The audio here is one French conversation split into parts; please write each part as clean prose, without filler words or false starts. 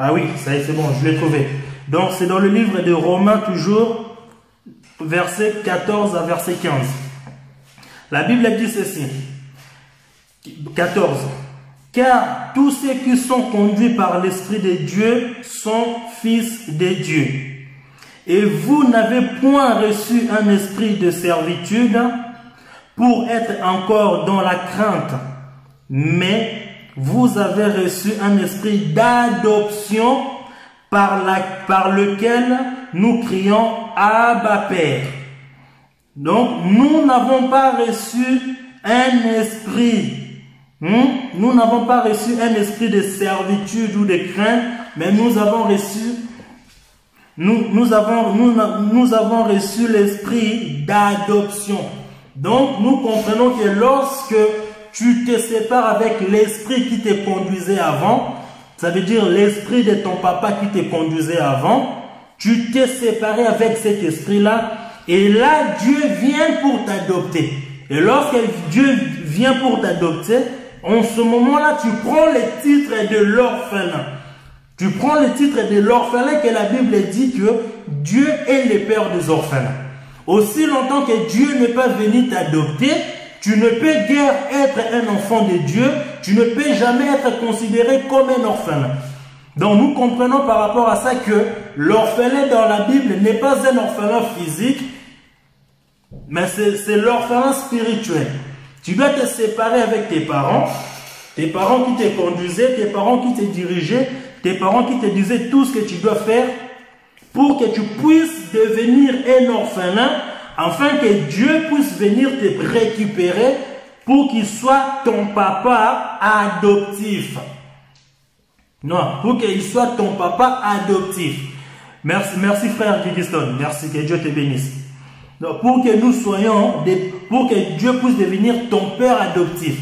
Ah oui, ça y est, c'est bon, je l'ai trouvé. Donc, c'est dans le livre de Romains, toujours, verset 14 à verset 15. La Bible dit ceci. 14. Car tous ceux qui sont conduits par l'Esprit de Dieu sont fils de Dieu. Et vous n'avez point reçu un esprit de servitude pour être encore dans la crainte, mais vous avez reçu un esprit d'adoption par lequel nous crions Abba Père. Donc, nous n'avons pas reçu un esprit. Nous n'avons pas reçu un esprit de servitude ou de crainte, mais nous avons reçu l'esprit d'adoption. Donc, nous comprenons que lorsque tu te sépares avec l'esprit qui te conduisait avant, ça veut dire l'esprit de ton papa qui te conduisait avant, tu t'es séparé avec cet esprit-là, et là, Dieu vient pour t'adopter. Et lorsque Dieu vient pour t'adopter, en ce moment-là, tu prends le titre de l'orphelin. Tu prends le titre de l'orphelin que la Bible dit que Dieu est le père des orphelins. Aussi longtemps que Dieu n'est pas venu t'adopter, tu ne peux guère être un enfant de Dieu, tu ne peux jamais être considéré comme un orphelin. Donc nous comprenons par rapport à ça que l'orphelin dans la Bible n'est pas un orphelin physique, mais c'est l'orphelin spirituel. Tu dois te séparer avec tes parents qui te conduisaient, tes parents qui te dirigeaient, tes parents qui te disaient tout ce que tu dois faire pour que tu puisses devenir un orphelin, afin que Dieu puisse venir te récupérer pour qu'il soit ton papa adoptif. Non, pour qu'il soit ton papa adoptif. Merci frère Kigiston, merci, que Dieu te bénisse. Donc, pour que nous soyons, pour que Dieu puisse devenir ton père adoptif.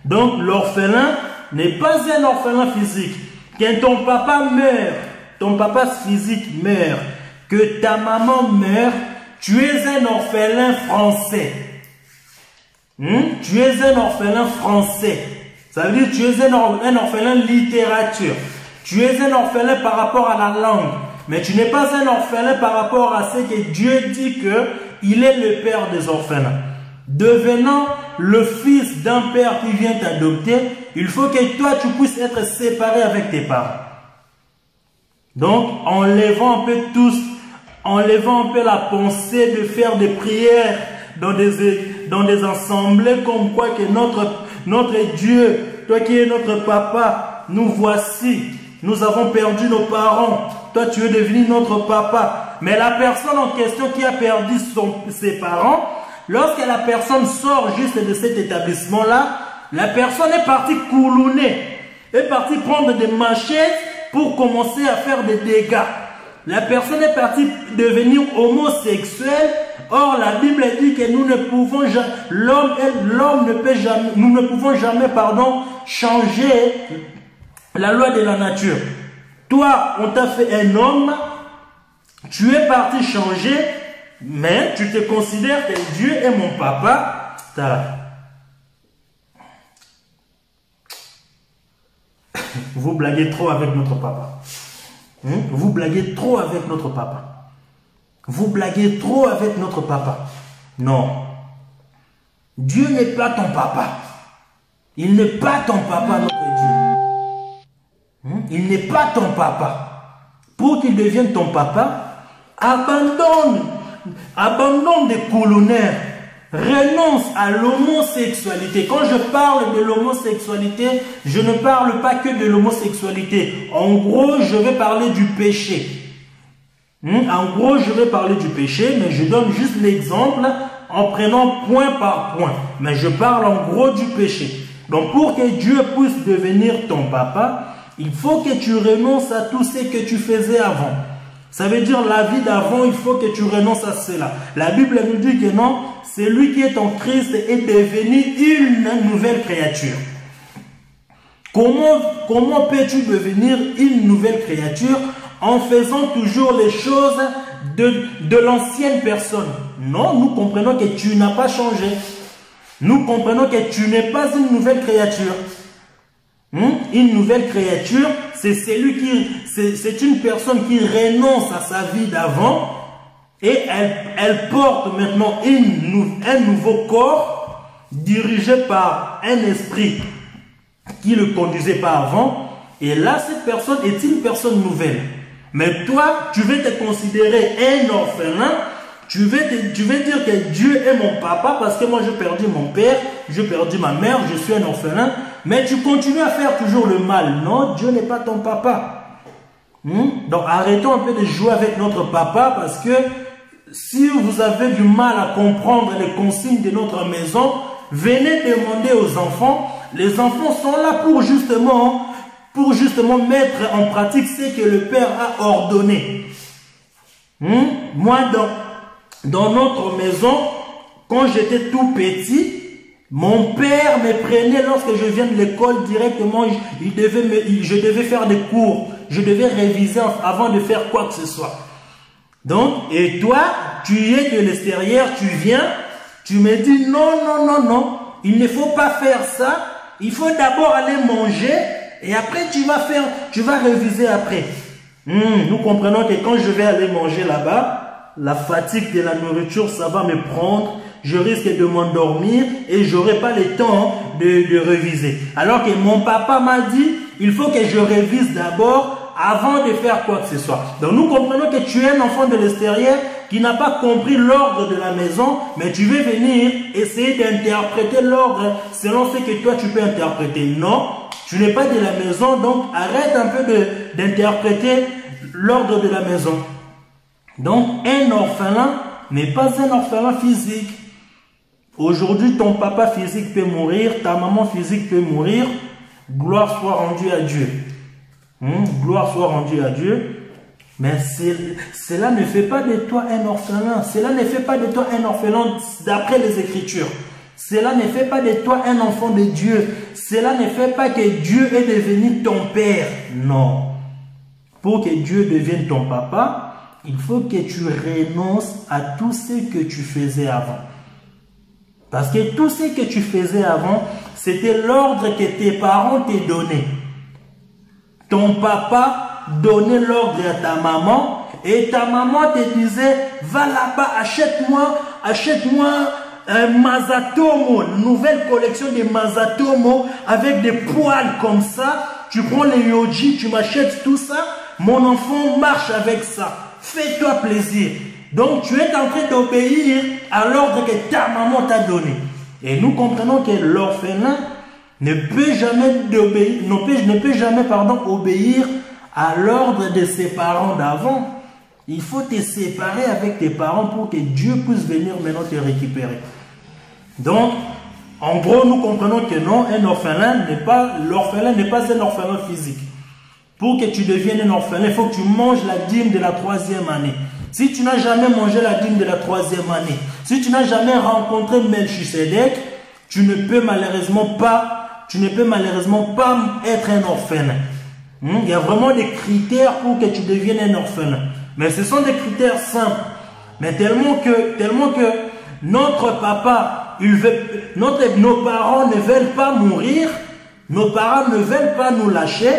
Donc, l'orphelin n'est pas un orphelin physique. Quand ton papa meurt, ton papa physique meurt, que ta maman meurt, tu es un orphelin français. Tu es un orphelin français. Ça veut dire que tu es un orphelin littérature. Tu es un orphelin par rapport à la langue. Mais tu n'es pas un orphelin par rapport à ce que Dieu dit qu'il est le père des orphelins. Devenant le fils d'un père qui vient t'adopter, il faut que toi tu puisses être séparé avec tes parents. Donc, enlevant un peu la pensée de faire des prières dans des assemblées comme quoi que notre Dieu, toi qui es notre papa, nous voici, nous avons perdu nos parents, toi tu es devenu notre papa. Mais la personne en question qui a perdu ses parents, lorsque la personne sort juste de cet établissement-là, la personne est partie coulouner, est partie prendre des machettes pour commencer à faire des dégâts. La personne est partie devenir homosexuelle. Or, la Bible dit que nous ne pouvons jamais, nous ne pouvons jamais, changer la loi de la nature. Toi, on t'a fait un homme, tu es parti changer, mais tu te considères que Dieu est mon papa. Vous blaguez trop avec notre papa. Vous blaguez trop avec notre papa. Vous blaguez trop avec notre papa. Non. Dieu n'est pas ton papa. Il n'est pas ton papa, notre Dieu. Il n'est pas ton papa. Pour qu'il devienne ton papa, abandonne des colonnaires. Renonce à l'homosexualité. Quand je parle de l'homosexualité, je ne parle pas que de l'homosexualité. En gros, je vais parler du péché. En gros, je vais parler du péché, mais je donne juste l'exemple en prenant point par point. Mais je parle en gros du péché. Donc, pour que Dieu puisse devenir ton papa, il faut que tu renonces à tout ce que tu faisais avant. Ça veut dire la vie d'avant, il faut que tu renonces à cela. La Bible nous dit que non, celui qui est en Christ est devenu une nouvelle créature. Comment peux-tu devenir une nouvelle créature en faisant toujours les choses de l'ancienne personne? Non, nous comprenons que tu n'as pas changé. Nous comprenons que tu n'es pas une nouvelle créature. Une nouvelle créature, c'est une personne qui renonce à sa vie d'avant et elle porte maintenant un nouveau corps dirigé par un esprit qui le conduisait pas avant. Et là, cette personne est une personne nouvelle. Mais toi, tu veux te considérer un orphelin. Tu veux dire que Dieu est mon papa parce que moi j'ai perdu mon père, j'ai perdu ma mère, je suis un orphelin. Mais tu continues à faire toujours le mal. Non, Dieu n'est pas ton papa. Donc arrêtons un peu de jouer avec notre papa parce que si vous avez du mal à comprendre les consignes de notre maison, venez demander aux enfants. Les enfants sont là pour justement mettre en pratique ce que le Père a ordonné. Moi, dans notre maison, quand j'étais tout petit, mon père me prenait lorsque je viens de l'école directement. Je devais faire des cours. Je devais réviser avant de faire quoi que ce soit. Donc, et toi, tu es de l'extérieur, tu viens, tu me dis non, il ne faut pas faire ça. Il faut d'abord aller manger et après tu vas réviser après. Nous comprenons que quand je vais aller manger là-bas, la fatigue de la nourriture, ça va me prendre. Je risque de m'endormir et j'aurai pas le temps de réviser. Alors que mon papa m'a dit, il faut que je révise d'abord avant de faire quoi que ce soit. Donc nous comprenons que tu es un enfant de l'extérieur qui n'a pas compris l'ordre de la maison, mais tu veux venir essayer d'interpréter l'ordre selon ce que toi tu peux interpréter. Non, tu n'es pas de la maison, donc arrête un peu d'interpréter l'ordre de la maison. Donc un orphelin n'est pas un orphelin physique. Aujourd'hui, ton papa physique peut mourir, ta maman physique peut mourir. Gloire soit rendue à Dieu. Gloire soit rendue à Dieu. Mais cela ne fait pas de toi un orphelin. Cela ne fait pas de toi un orphelin d'après les Écritures. Cela ne fait pas de toi un enfant de Dieu. Cela ne fait pas que Dieu est devenu ton père. Non. Pour que Dieu devienne ton papa, il faut que tu renonces à tout ce que tu faisais avant. Parce que tout ce que tu faisais avant, c'était l'ordre que tes parents t'ont donné. Ton papa donnait l'ordre à ta maman et ta maman te disait, va là-bas, achète-moi un Mazatomo, une nouvelle collection de Mazatomo avec des poils comme ça. Tu prends les Yoji, tu m'achètes tout ça. Mon enfant marche avec ça. Fais-toi plaisir. Donc tu es en train d'obéir à l'ordre que ta maman t'a donné. Et nous comprenons que l'orphelin ne peut jamais obéir à l'ordre de ses parents d'avant. Il faut te séparer avec tes parents pour que Dieu puisse venir maintenant te récupérer. Donc, en gros, nous comprenons que non, l'orphelin n'est pas un orphelin physique. Pour que tu deviennes un orphelin, il faut que tu manges la dîme de la 3e année. Si tu n'as jamais mangé la dîme de la 3e année, si tu n'as jamais rencontré Melchisedec, tu ne peux malheureusement pas être un orphelin. Il y a vraiment des critères pour que tu deviennes un orphelin. Mais ce sont des critères simples. Mais tellement que notre papa, nos parents ne veulent pas mourir, nos parents ne veulent pas nous lâcher,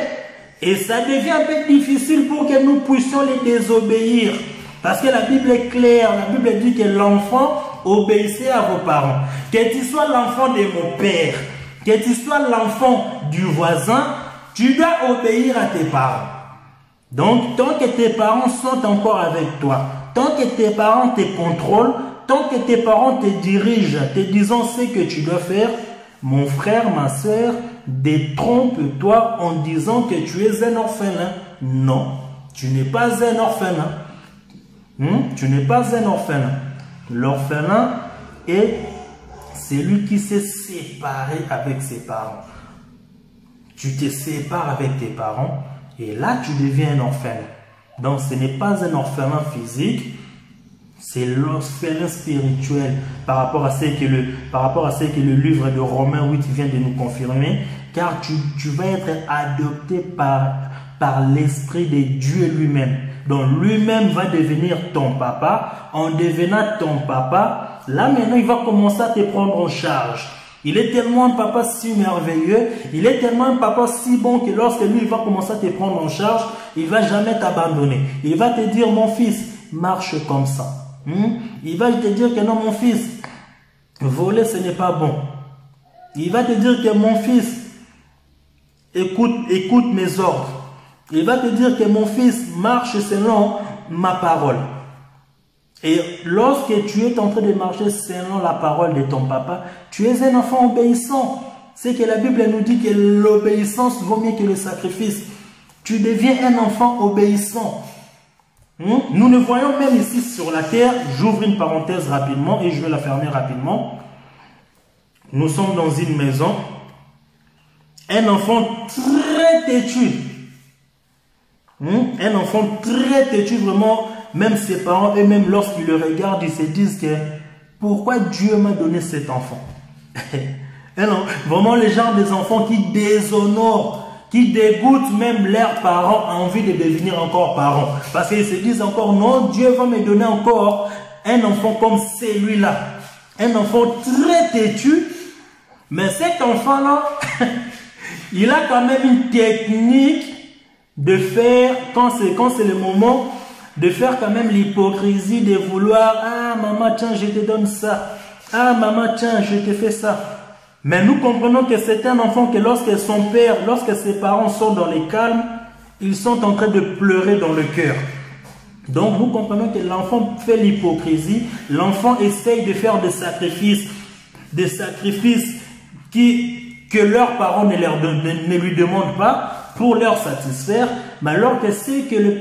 et ça devient un peu difficile pour que nous puissions les désobéir. Parce que la Bible est claire, la Bible dit que l'enfant obéissez à vos parents. Que tu sois l'enfant de mon père, que tu sois l'enfant du voisin, tu dois obéir à tes parents. Donc, tant que tes parents sont encore avec toi, tant que tes parents te contrôlent, tant que tes parents te dirigent, te disant ce que tu dois faire, mon frère, ma soeur, détrompe-toi en disant que tu es un orphelin. Non, tu n'es pas un orphelin. Tu n'es pas un orphelin. L'orphelin est celui qui s'est séparé avec ses parents. Tu te sépares avec tes parents et là tu deviens un orphelin. Donc ce n'est pas un orphelin physique, c'est l'orphelin spirituel par rapport à ce que le livre de Romains 8 vient de nous confirmer, car tu vas être adopté par l'Esprit de Dieu lui-même. Donc lui-même va devenir ton papa. En devenant ton papa, là maintenant il va commencer à te prendre en charge. Il est tellement un papa si merveilleux, il est tellement un papa si bon que lorsque lui il va commencer à te prendre en charge, il ne va jamais t'abandonner. Il va te dire, mon fils, marche comme ça. Il va te dire que non, mon fils, voler ce n'est pas bon. Il va te dire que mon fils, écoute mes ordres. Il va te dire que mon fils, marche selon ma parole. Et lorsque tu es en train de marcher selon la parole de ton papa, tu es un enfant obéissant. C'est que la Bible nous dit que l'obéissance vaut mieux que le sacrifice. Tu deviens un enfant obéissant. Nous le voyons même ici sur la terre. J'ouvre une parenthèse rapidement et je vais la fermer rapidement. Nous sommes dans une maison. Un enfant très têtu. Un enfant très têtu, vraiment. Même ses parents eux-mêmes, lorsqu'ils le regardent, ils se disent que pourquoi Dieu m'a donné cet enfant? Vraiment les gens des enfants qui déshonorent, qui dégoûtent même leurs parents à envie de devenir encore parents. Parce qu'ils se disent encore, non, Dieu va me donner encore un enfant comme celui-là. Un enfant très têtu. Mais cet enfant-là, il a quand même une technique de faire, quand c'est le moment, de faire quand même l'hypocrisie de vouloir, ah maman tiens je te donne ça, ah maman tiens je te fais ça. Mais nous comprenons que c'est un enfant que lorsque son père, lorsque ses parents sont dans les calmes, ils sont en train de pleurer dans le cœur. Donc nous comprenons que l'enfant fait l'hypocrisie, l'enfant essaye de faire des sacrifices que leurs parents ne lui demandent pas pour leur satisfaire, mais alors que ce que les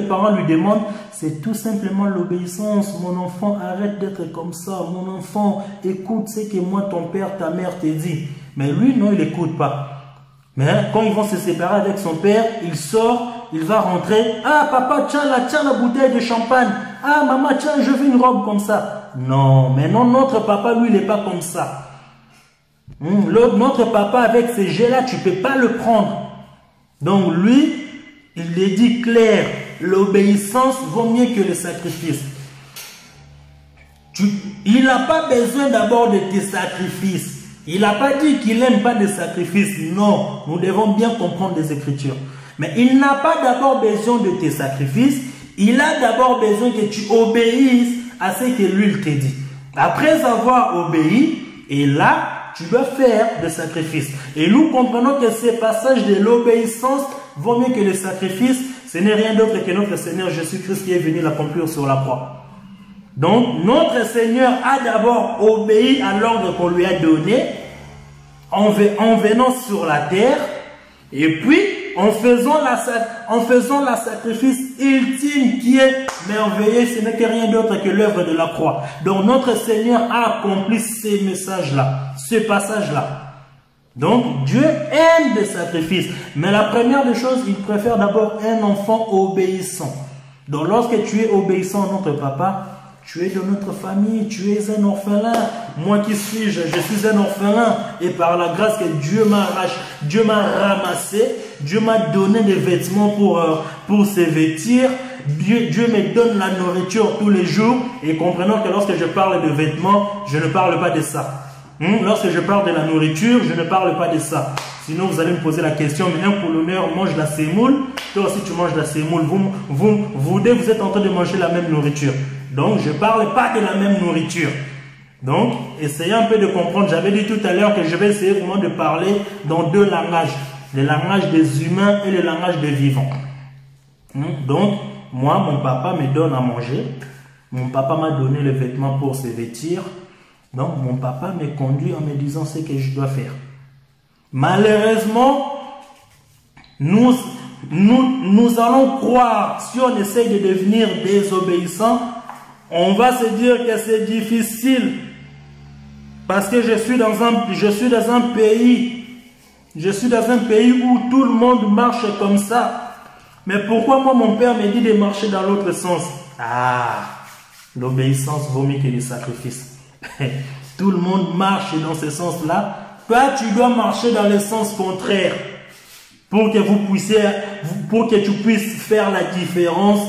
parents lui demandent, c'est tout simplement l'obéissance. Mon enfant, arrête d'être comme ça. Mon enfant, écoute ce que moi, ton père, ta mère te dit. Mais lui, non, il n'écoute pas. Mais quand ils vont se séparer avec son père, il sort, il va rentrer. Ah, papa, tiens la bouteille de champagne. Ah, maman, tiens, je veux une robe comme ça. Non, mais non, notre papa, lui, il n'est pas comme ça. Notre papa, avec ces jets-là, tu ne peux pas le prendre. Donc, lui, il est dit clair, l'obéissance vaut mieux que le sacrifice. Il n'a pas besoin d'abord de tes sacrifices. Il n'a pas dit qu'il n'aime pas des sacrifices. Non, nous devons bien comprendre les Écritures. Mais il n'a pas d'abord besoin de tes sacrifices. Il a d'abord besoin que tu obéisses à ce que lui te dit. Après avoir obéi, et là, tu dois faire des sacrifices. Et nous comprenons que ce passage de l'obéissance vaut mieux que le sacrifice. Ce n'est rien d'autre que notre Seigneur Jésus-Christ qui est venu l'accomplir sur la croix. Donc, notre Seigneur a d'abord obéi à l'ordre qu'on lui a donné en venant sur la terre. Et puis, en faisant la sacrifice ultime qui est merveilleux, ce n'est que rien d'autre que l'œuvre de la croix. Donc notre Seigneur a accompli ces messages-là, ce passage-là. Donc Dieu aime des sacrifices. Mais la première des choses, il préfère d'abord un enfant obéissant. Donc lorsque tu es obéissant à notre papa, tu es de notre famille, tu es un orphelin. Moi qui suis-je? Je suis un orphelin. Et par la grâce que Dieu m'a ramassé, Dieu m'a donné des vêtements pour se vêtir. Dieu me donne la nourriture tous les jours. Et comprenons que lorsque je parle de vêtements, je ne parle pas de ça. Lorsque je parle de la nourriture, je ne parle pas de ça. Sinon, vous allez me poser la question, mais un polonais mange la semoule, toi aussi tu manges la semoule. Vous deux, vous êtes en train de manger la même nourriture. Donc, je ne parle pas de la même nourriture. Donc, essayez un peu de comprendre. J'avais dit tout à l'heure que je vais essayer vraiment de parler dans deux langages. Le langage des humains et le langage des vivants. Donc, moi, mon papa me donne à manger. Mon papa m'a donné les vêtements pour se vêtir. Donc, mon papa me conduit en me disant ce que je dois faire. Malheureusement, nous allons croire, si on essaie de devenir désobéissant, on va se dire que c'est difficile. Parce que je suis dans un pays où tout le monde marche comme ça. Mais pourquoi moi, mon père me dit de marcher dans l'autre sens? Ah, l'obéissance vaut mieux que le sacrifice. Tout le monde marche dans ce sens-là. Toi, tu dois marcher dans le sens contraire pour que tu puisses faire la différence.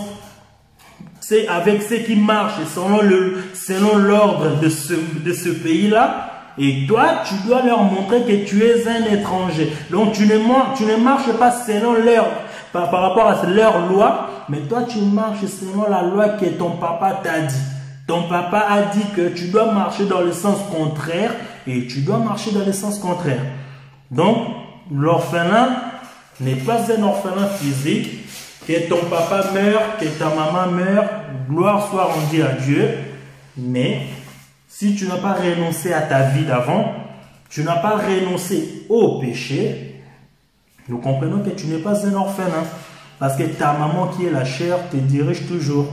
C'est avec ceux qui marchent selon l'ordre de ce pays-là et toi, tu dois leur montrer que tu es un étranger. Donc, tu ne marches pas selon par rapport à leur loi, mais toi, tu marches selon la loi que ton papa t'a dit. Ton papa a dit que tu dois marcher dans le sens contraire et tu dois marcher dans le sens contraire. Donc, l'orphelin n'est pas un orphelin physique, que ton papa meurt, que ta maman meurt, gloire soit rendue à Dieu. Mais si tu n'as pas renoncé à ta vie d'avant, tu n'as pas renoncé au péché, nous comprenons que tu n'es pas un orphelin. Parce que ta maman qui est la chair te dirige toujours.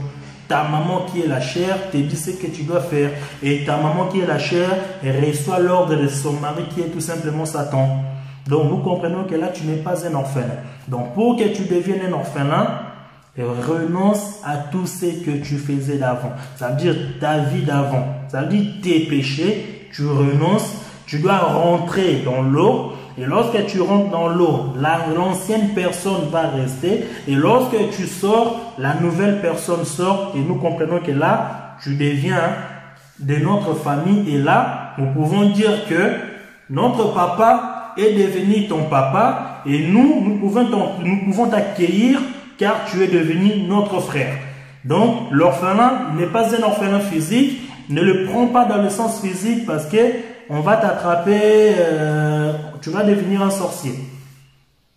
Ta maman qui est la chair te dit ce que tu dois faire. Et ta maman qui est la chair reçoit l'ordre de son mari qui est tout simplement Satan. Donc nous comprenons que là tu n'es pas un orphelin. Donc pour que tu deviennes un orphelin, renonce à tout ce que tu faisais d'avant. Ça veut dire ta vie d'avant. Ça veut dire tes péchés, tu renonces. Tu dois rentrer dans l'eau. Et lorsque tu rentres dans l'eau, l'ancienne personne va rester. Et lorsque tu sors, la nouvelle personne sort. Et nous comprenons que là, tu deviens de notre famille. Et là, nous pouvons dire que notre papa est devenu ton papa. Et nous pouvons t'accueillir car tu es devenu notre frère. Donc, l'orphelin n'est pas un orphelin physique. Ne le prends pas dans le sens physique parce que on va t'attraper, tu vas devenir un sorcier.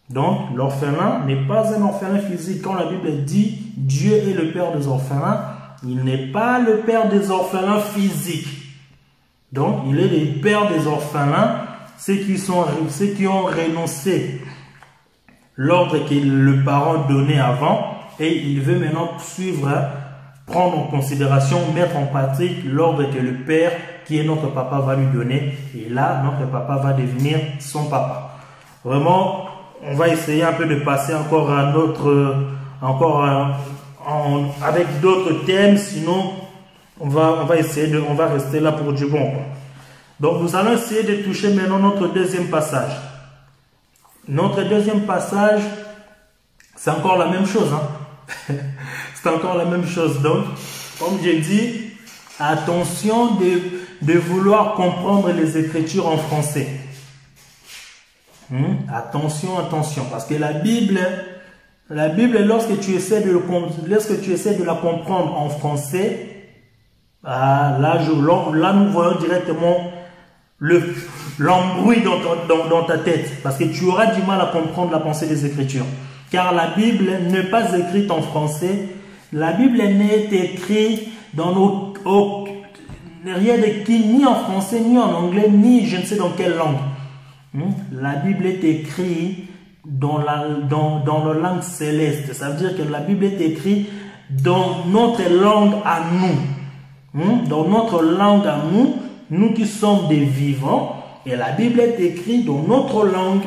Donc, l'orphelin n'est pas un orphelin physique. Quand la Bible dit Dieu est le père des orphelins, il n'est pas le père des orphelins physiques. Donc, il est le père des orphelins, ceux qui ont renoncé l'ordre que le parent donnait avant, et il veut maintenant prendre en considération, mettre en pratique l'ordre que le père, qui est notre papa, va lui donner. Et là, notre papa va devenir son papa. Vraiment, on va essayer un peu de passer encore à avec d'autres thèmes, sinon on va rester là pour du bon. Donc nous allons essayer de toucher maintenant notre deuxième passage. Notre deuxième passage, c'est encore la même chose. Hein? C'est encore la même chose. Donc, comme j'ai dit, attention de vouloir comprendre les Écritures en français. Attention, parce que la Bible, lorsque tu essaies de la comprendre en français, là nous voyons directement l'embrouille dans ta tête, parce que tu auras du mal à comprendre la pensée des Écritures. Car la Bible n'est pas écrite en français. La Bible n'est écrite dans rien d'écrit ni en français, ni en anglais, ni je ne sais dans quelle langue. La Bible est écrite dans la langue céleste. Ça veut dire que la Bible est écrite dans notre langue à nous. Dans notre langue à nous, nous qui sommes des vivants. Et la Bible est écrite dans notre langue.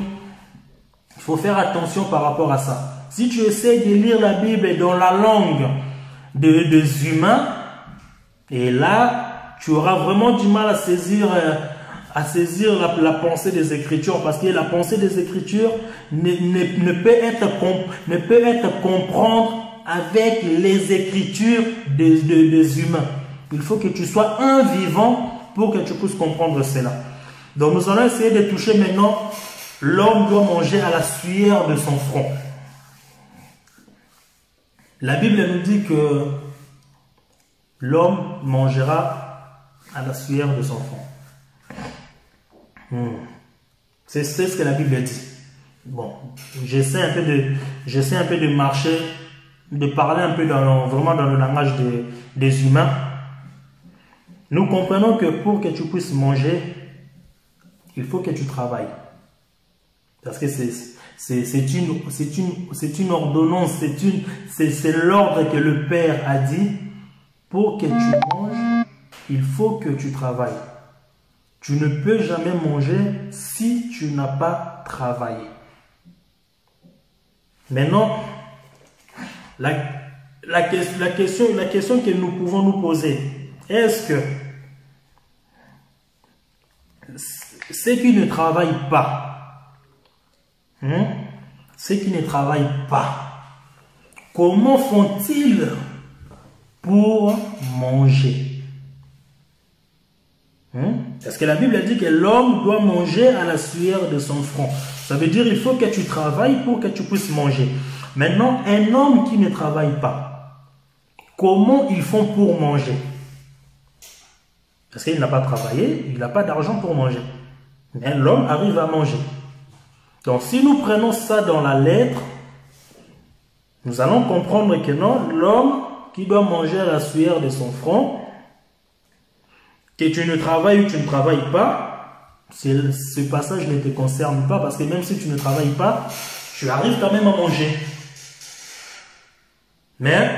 Il faut faire attention par rapport à ça. Si tu essaies de lire la Bible dans la langue des humains, et là, tu auras vraiment du mal à saisir la pensée des Écritures, parce que la pensée des Écritures ne peut être comprendre avec les Écritures des humains. Il faut que tu sois un vivant pour que tu puisses comprendre cela. Donc nous allons essayer de toucher maintenant. L'homme doit manger à la sueur de son front. La Bible nous dit que l'homme mangera à la sueur de son front. C'est ce que la Bible dit. Bon, j'essaie un peu de marcher, de parler un peu vraiment dans le langage des humains. Nous comprenons que pour que tu puisses manger, il faut que tu travailles. Parce que c'est une ordonnance, c'est l'ordre que le Père a dit. Pour que tu manges, il faut que tu travailles. Tu ne peux jamais manger si tu n'as pas travaillé. Maintenant, la question que nous pouvons nous poser, est-ce que ceux qui ne travaillent pas, comment font-ils pour manger? Parce que la Bible a dit que l'homme doit manger à la sueur de son front. Ça veut dire qu'il faut que tu travailles pour que tu puisses manger. Maintenant, un homme qui ne travaille pas, comment ils font pour manger? Parce qu'il n'a pas travaillé, il n'a pas d'argent pour manger. Mais l'homme arrive à manger. Donc si nous prenons ça dans la lettre, nous allons comprendre que non, l'homme qui doit manger à la sueur de son front, que tu ne travailles ou tu ne travailles pas, ce passage ne te concerne pas parce que même si tu ne travailles pas, tu arrives quand même à manger. Mais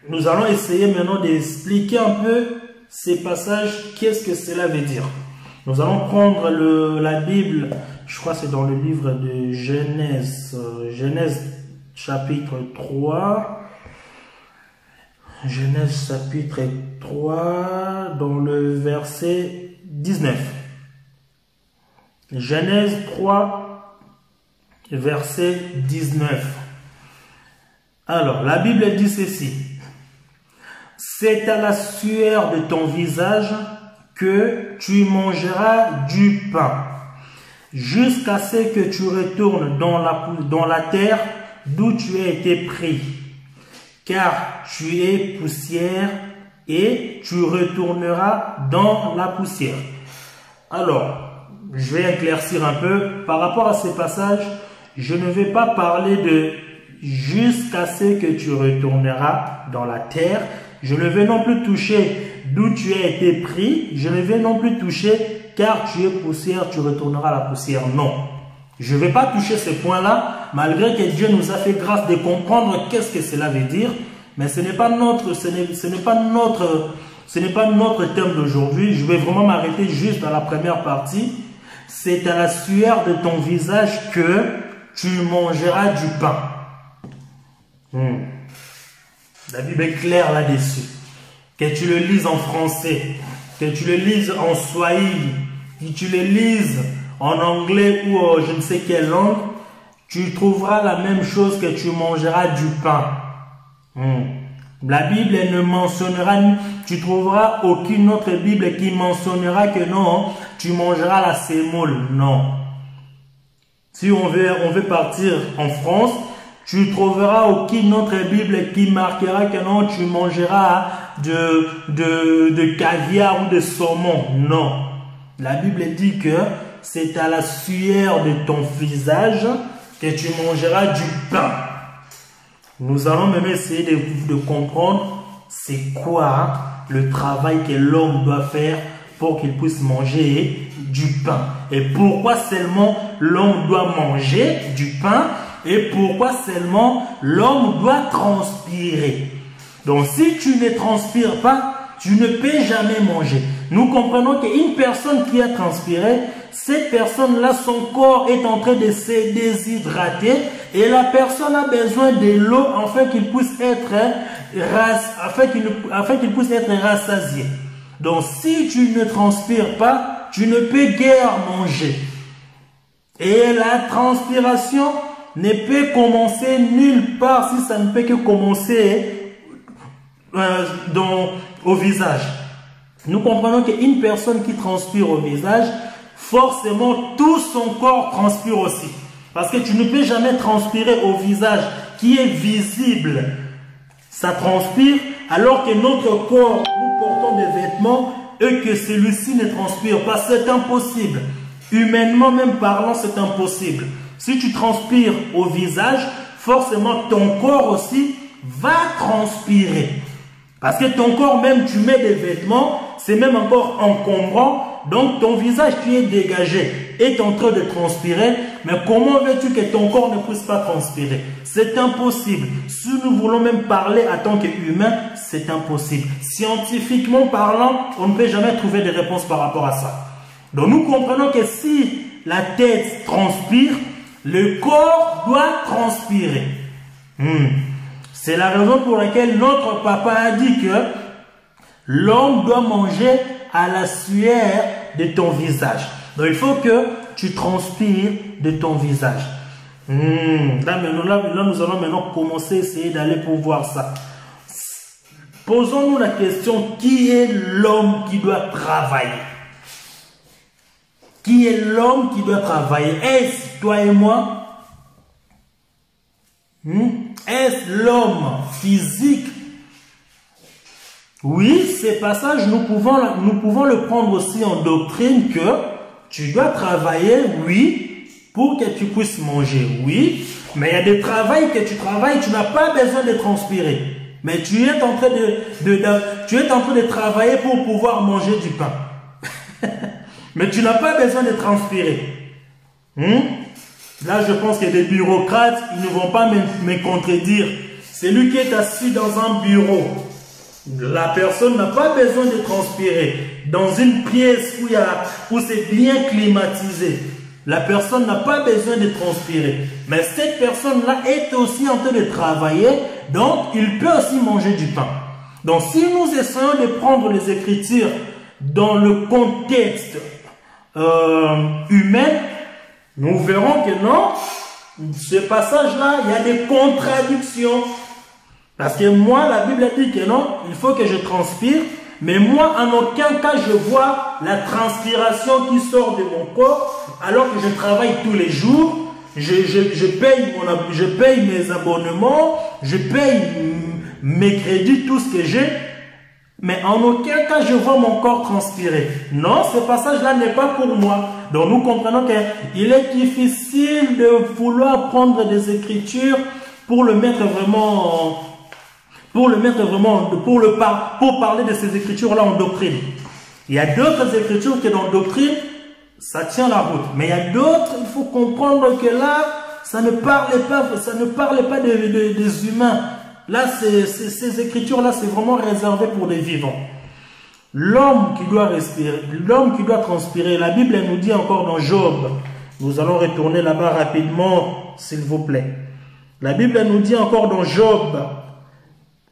nous allons essayer maintenant d'expliquer un peu ces passages, qu'est-ce que cela veut dire. Nous allons prendre la Bible, je crois que c'est dans le livre de Genèse, Genèse chapitre 3. Genèse chapitre 3, dans le verset 19. Genèse 3, verset 19. Alors, la Bible dit ceci. C'est à la sueur de ton visage que tu mangeras du pain, jusqu'à ce que tu retournes dans la terre d'où tu as été pris. Car tu es poussière et tu retourneras dans la poussière. Alors, je vais éclaircir un peu. Par rapport à ces passages, je ne vais pas parler de jusqu'à ce que tu retourneras dans la terre. Je ne vais non plus toucher d'où tu as été pris. Je ne vais non plus toucher car tu es poussière, tu retourneras à la poussière. Non. Je ne vais pas toucher ce point-là, malgré que Dieu nous a fait grâce de comprendre qu'est-ce que cela veut dire. Mais ce n'est pas notre thème d'aujourd'hui. Je vais vraiment m'arrêter juste à la première partie. C'est à la sueur de ton visage que tu mangeras du pain. La Bible est claire là-dessus. Que tu le lises en français, que tu le lises en swahili, que tu le lises en anglais ou je ne sais quelle langue, tu trouveras la même chose, que tu mangeras du pain. La Bible ne mentionnera, tu trouveras aucune autre Bible qui mentionnera que non, tu mangeras la sémoule. Non. Si on veut partir en France, tu trouveras aucune autre Bible qui marquera que non, tu mangeras de caviar ou de saumon. Non. La Bible dit que c'est à la sueur de ton visage que tu mangeras du pain. Nous allons même essayer de comprendre c'est quoi le travail que l'homme doit faire pour qu'il puisse manger du pain. Et pourquoi seulement l'homme doit manger du pain et pourquoi seulement l'homme doit transpirer. Donc si tu ne transpires pas, tu ne peux jamais manger. Nous comprenons qu'une personne qui a transpiré, cette personne-là, son corps est en train de se déshydrater et la personne a besoin de l'eau afin qu'il puisse être rassasié. Donc si tu ne transpires pas, tu ne peux guère manger. Et la transpiration ne peut commencer nulle part si ça ne peut que commencer au visage. Nous comprenons qu'une personne qui transpire au visage, forcément tout son corps transpire aussi. Parce que tu ne peux jamais transpirer au visage qui est visible. Ça transpire alors que notre corps, nous portons des vêtements et que celui-ci ne transpire pas. C'est impossible. Humainement même parlant, c'est impossible. Si tu transpires au visage, forcément ton corps aussi va transpirer. Parce que ton corps même, tu mets des vêtements, c'est même encore encombrant. Donc ton visage qui est dégagé est en train de transpirer. Mais comment veux-tu que ton corps ne puisse pas transpirer? C'est impossible. Si nous voulons même parler en tant qu'humain, c'est impossible. Scientifiquement parlant, on ne peut jamais trouver de réponse par rapport à ça. Donc nous comprenons que si la tête transpire, le corps doit transpirer. C'est la raison pour laquelle notre papa a dit que l'homme doit manger à la sueur de ton visage. Donc il faut que tu transpires de ton visage. Là, nous allons maintenant commencer à essayer d'aller pour voir ça. Posons-nous la question, qui est l'homme qui doit travailler? Qui est l'homme qui doit travailler? Est-ce toi et moi? Est-ce l'homme physique? Oui, ces passages, nous pouvons le prendre aussi en doctrine que tu dois travailler, oui, pour que tu puisses manger, oui, mais il y a des travails que tu travailles, tu n'as pas besoin de transpirer. Mais tu es en train de travailler pour pouvoir manger du pain. Mais tu n'as pas besoin de transpirer. Là, je pense que les bureaucrates, ils ne vont pas me contredire. Celui qui est assis dans un bureau, la personne n'a pas besoin de transpirer. Dans une pièce où c'est bien climatisé, la personne n'a pas besoin de transpirer. Mais cette personne-là est aussi en train de travailler, donc il peut aussi manger du pain. Donc si nous essayons de prendre les Écritures dans le contexte humain, nous verrons que non, ce passage-là, il y a des contradictions. Parce que moi, la Bible dit que non, il faut que je transpire, mais moi, en aucun cas, je vois la transpiration qui sort de mon corps, alors que je travaille tous les jours, je paye mes abonnements, je paye mes crédits, tout ce que j'ai, mais en aucun cas, je vois mon corps transpirer. Non, ce passage-là n'est pas pour moi. Donc, nous comprenons qu'il est difficile de vouloir prendre des Écritures pour parler de ces Écritures-là en doctrine. Il y a d'autres Écritures que dans la doctrine, ça tient la route. Mais il y a d'autres, il faut comprendre que là, ça ne parlait pas des humains. Là, ces Écritures-là, c'est vraiment réservé pour les vivants. L'homme qui doit respirer, l'homme qui doit transpirer, la Bible elle nous dit encore dans Job, nous allons retourner là-bas rapidement, s'il vous plaît. La Bible elle nous dit encore dans Job,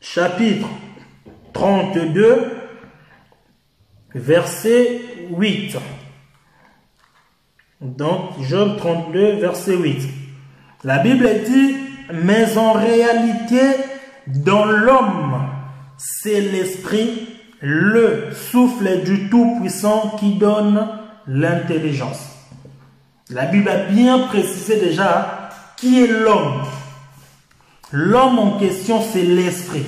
chapitre 32, verset 8. Donc, Job 32, verset 8. La Bible dit, mais en réalité, dans l'homme, c'est l'esprit, le souffle du Tout-Puissant qui donne l'intelligence. La Bible a bien précisé déjà qui est l'homme. L'homme en question, c'est l'esprit.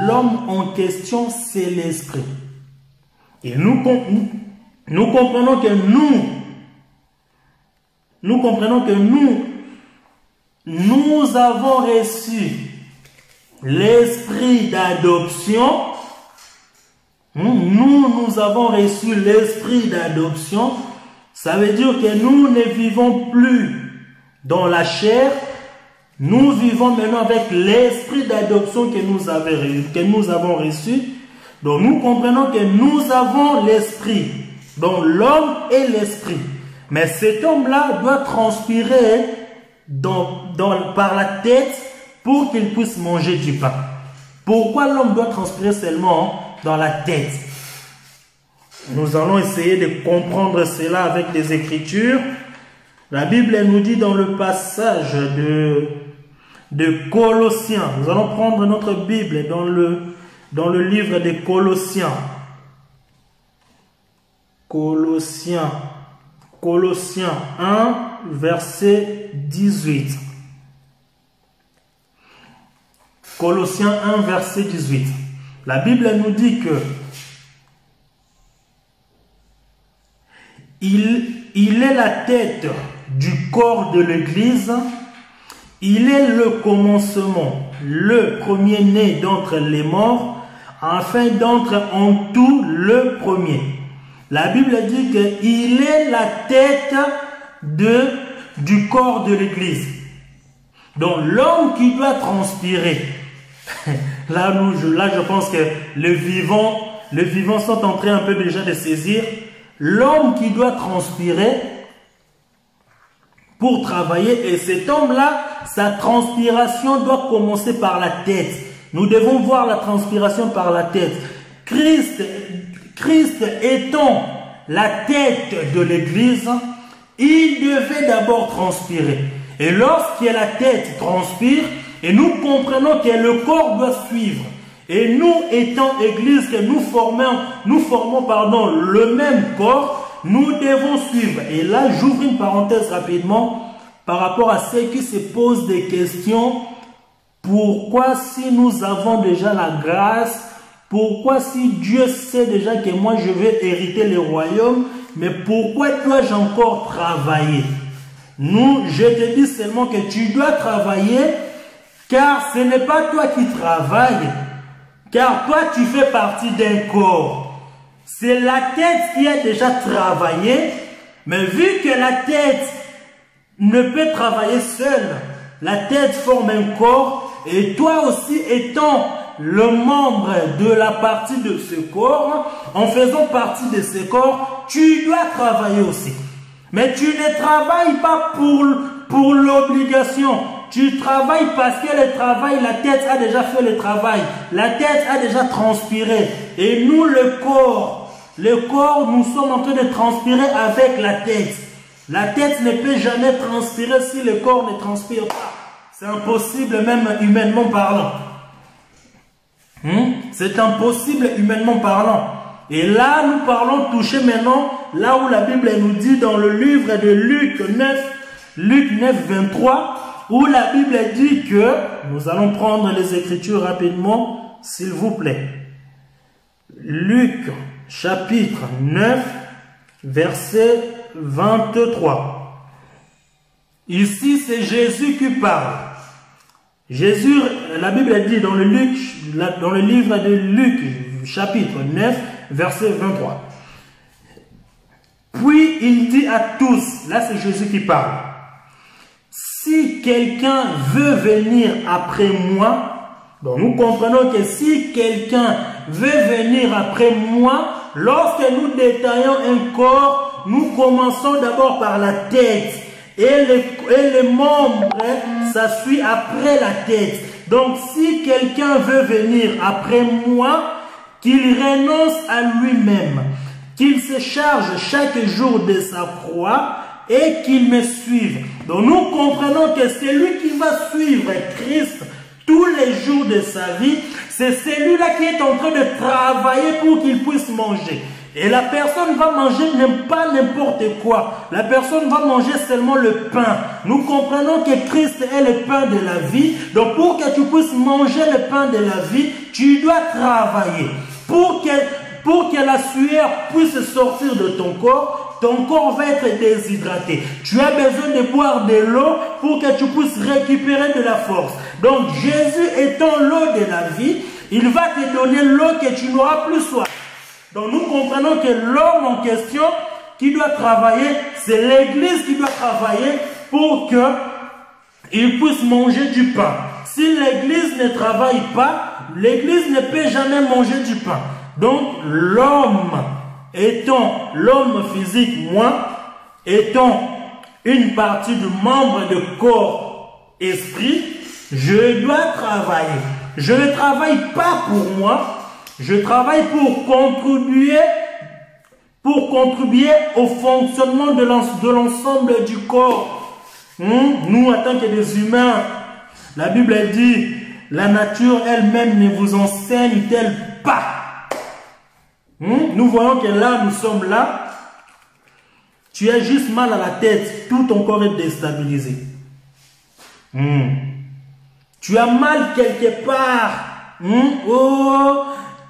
L'homme en question, c'est l'esprit. Et nous comprenons que nous avons reçu l'esprit d'adoption. Nous avons reçu l'esprit d'adoption. Ça veut dire que nous ne vivons plus dans la chair. Nous vivons maintenant avec l'esprit d'adoption que nous avons reçu. Donc nous comprenons que nous avons l'esprit. Donc l'homme est l'esprit. Mais cet homme-là doit transpirer par la tête pour qu'il puisse manger du pain. Pourquoi l'homme doit transpirer seulement dans la tête? Nous allons essayer de comprendre cela avec des Écritures. La Bible elle nous dit dans le passage de Colossiens. Nous allons prendre notre Bible dans le livre des Colossiens. Colossiens 1, verset 18. Colossiens 1, verset 18. La Bible nous dit que il est la tête du corps de l'Église. Il est le commencement, le premier-né d'entre les morts, afin d'être en tout le premier. La Bible dit qu'il est la tête du corps de l'Église. Donc l'homme qui doit transpirer, là je pense que les vivants sont en train un peu déjà de saisir, l'homme qui doit transpirer pour travailler, et cet homme-là, sa transpiration doit commencer par la tête. Nous devons voir la transpiration par la tête. Christ étant la tête de l'Église, il devait d'abord transpirer. Et lorsque la tête transpire, et nous comprenons que le corps doit suivre. Et nous, étant Église, que nous formons le même corps, nous devons suivre. Et là, j'ouvre une parenthèse rapidement par rapport à ceux qui se posent des questions. Pourquoi si nous avons déjà la grâce, pourquoi si Dieu sait déjà que moi je vais hériter le royaume, mais pourquoi dois-je encore travailler? Je te dis seulement que tu dois travailler, car ce n'est pas toi qui travailles, car toi tu fais partie d'un corps. C'est la tête qui a déjà travaillé, mais vu que la tête ne peut travailler seule, la tête forme un corps, et toi aussi étant le membre de la partie de ce corps, en faisant partie de ce corps, tu dois travailler aussi. Mais tu ne travailles pas pour l'obligation. Tu travailles parce que le travail, la tête a déjà fait le travail. La tête a déjà transpiré. Et nous, le corps, nous sommes en train de transpirer avec la tête. La tête ne peut jamais transpirer si le corps ne transpire pas. C'est impossible même humainement parlant. C'est impossible humainement parlant. Et là, nous parlons toucher maintenant, là où la Bible nous dit dans le livre de Luc 9, 23, où la Bible dit que, nous allons prendre les Écritures rapidement, s'il vous plaît. Luc chapitre 9, verset 23. Ici, c'est Jésus qui parle. Jésus, la Bible dit dans le livre de Luc, chapitre 9, verset 23. Puis il dit à tous, là c'est Jésus qui parle, si quelqu'un veut venir après moi, donc nous comprenons que si quelqu'un veut venir après moi, lorsque nous détaillons un corps, nous commençons d'abord par la tête. Et les membres, ça suit après la tête. Donc, si quelqu'un veut venir après moi, qu'il renonce à lui-même, qu'il se charge chaque jour de sa croix et qu'il me suive. Donc, nous comprenons que celui qui va suivre Christ tous les jours de sa vie, c'est celui-là qui est en train de travailler pour qu'il puisse manger. Et la personne va manger pas n'importe quoi. La personne va manger seulement le pain. Nous comprenons que Christ est le pain de la vie. Donc pour que tu puisses manger le pain de la vie, tu dois travailler. Pour que la sueur puisse sortir de ton corps va être déshydraté. Tu as besoin de boire de l'eau pour que tu puisses récupérer de la force. Donc Jésus étant l'eau de la vie, il va te donner l'eau que tu n'auras plus soif. Donc nous comprenons que l'homme en question qui doit travailler, c'est l'Église qui doit travailler pour qu'il puisse manger du pain. Si l'Église ne travaille pas, l'Église ne peut jamais manger du pain. Donc l'homme étant l'homme physique, moi, étant une partie du membre de corps esprit, je dois travailler. Je ne travaille pas pour moi. Je travaille pour contribuer au fonctionnement de l'ensemble du corps. Nous, en tant que des humains, la Bible dit, la nature elle-même ne vous enseigne-t-elle pas? Nous voyons que là, nous sommes là. Tu as juste mal à la tête, tout ton corps est déstabilisé. Tu as mal quelque part.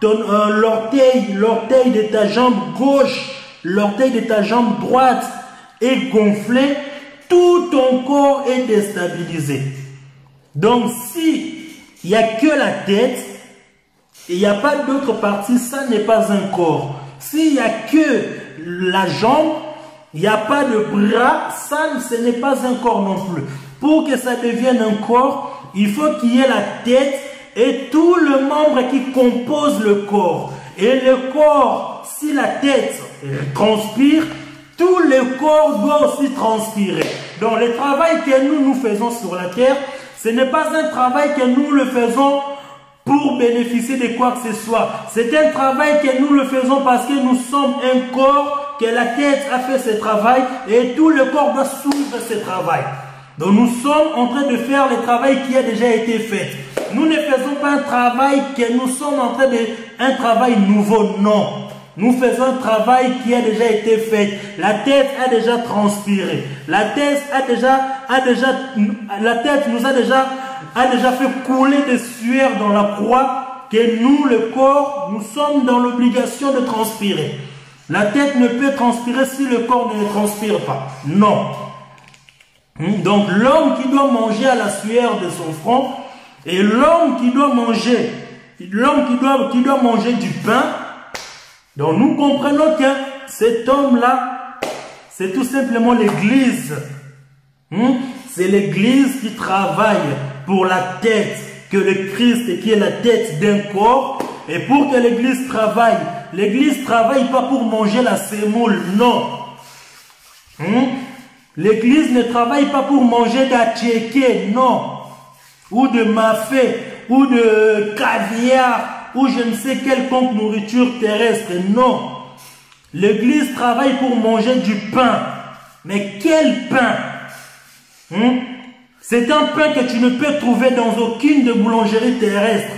L'orteil de ta jambe gauche, l'orteil de ta jambe droite est gonflé, tout ton corps est déstabilisé. Donc si il n'y a que la tête, et il n'y a pas d'autre partie, ça n'est pas un corps. S'il n'y a que la jambe, il n'y a pas de bras, ça ce n'est pas un corps non plus. Pour que ça devienne un corps, il faut qu'il y ait la tête et tout le membre qui compose le corps. Et le corps, si la tête transpire, tout le corps doit aussi transpirer. Donc le travail que nous faisons sur la terre, ce n'est pas un travail que nous le faisons pour bénéficier de quoi que ce soit. C'est un travail que nous le faisons parce que nous sommes un corps, que la tête a fait ce travail et tout le corps doit suivre ce travail. Donc nous sommes en train de faire le travail qui a déjà été fait. Nous ne faisons pas un travail que nous sommes en train de... un travail nouveau, non. nous faisons un travail qui a déjà été fait. La tête a déjà transpiré. La tête nous a déjà fait couler de sueur dans la croix, que nous, le corps, nous sommes dans l'obligation de transpirer. La tête ne peut transpirer si le corps ne transpire pas. Non. Donc l'homme qui doit manger à la sueur de son front, et l'homme qui doit manger, qui doit manger du pain. Donc nous comprenons que cet homme-là, c'est tout simplement l'Église. C'est l'Église qui travaille pour la tête, que le Christ qui est la tête d'un corps. Et pour que l'Église travaille pas pour manger la sémoule, non. L'Église ne travaille pas pour manger d'attiéké, non. Ou de mafé, ou de caviar, ou je ne sais quelconque nourriture terrestre, non. L'Église travaille pour manger du pain. Mais quel pain? C'est un pain que tu ne peux trouver dans aucune de boulangerie terrestre.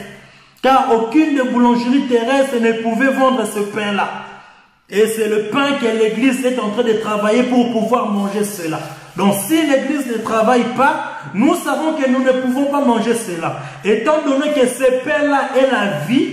Car aucune de boulangerie terrestre ne pouvait vendre ce pain-là. Et c'est le pain que l'Église est en train de travailler pour pouvoir manger cela. Donc si l'Église ne travaille pas, nous savons que nous ne pouvons pas manger cela. Étant donné que ce pain-là est la vie,